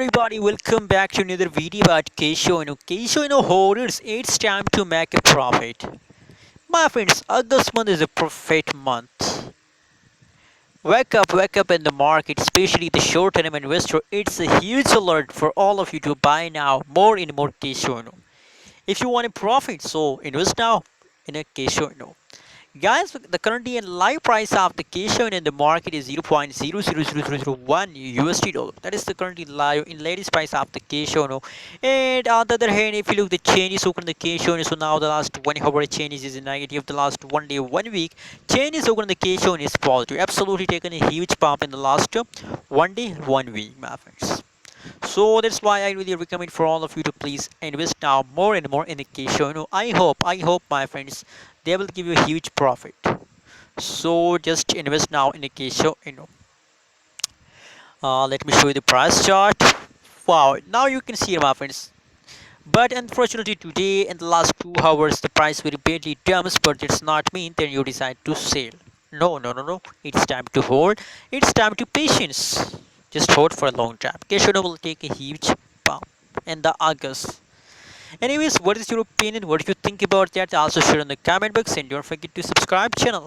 everybody, welcome back to another video about Kisho inu. Kisho inu holders, it's time to make a profit. My friends, August month is a perfect month. Wake up in the market, especially the short-term investor. It's a huge alert for all of you to buy now more and more Kisho inu. If you want a profit, so invest now in a Kisho inu. Guys, the currently in live price of the Kisho in the market is 0.000001 USD dollar. That is the currently live in latest price of the Kisho. No? And on the other hand, if you look the changes open the Kisho, so now the last 1 hour changes is negative. The last 1 day, 1 week changes open the Kisho is positive. Absolutely taken a huge pump in the last 1 day, 1 week, my friends. So that's why I really recommend for all of you to please invest now more and more in the Kisho. I hope my friends, they will give you a huge profit. So just invest now in the Kisho. Let me show you the price chart. Wow, now you can see, my friends. But unfortunately today in the last 2 hours the price very badly dumps, but it's not mean then you decide to sell. No. It's time to hold. It's time to patience. Just hold for a long time. Kisho will take a huge pump in the August. Anyways, what is your opinion? What do you think about that? Also share in the comment box and don't forget to subscribe channel.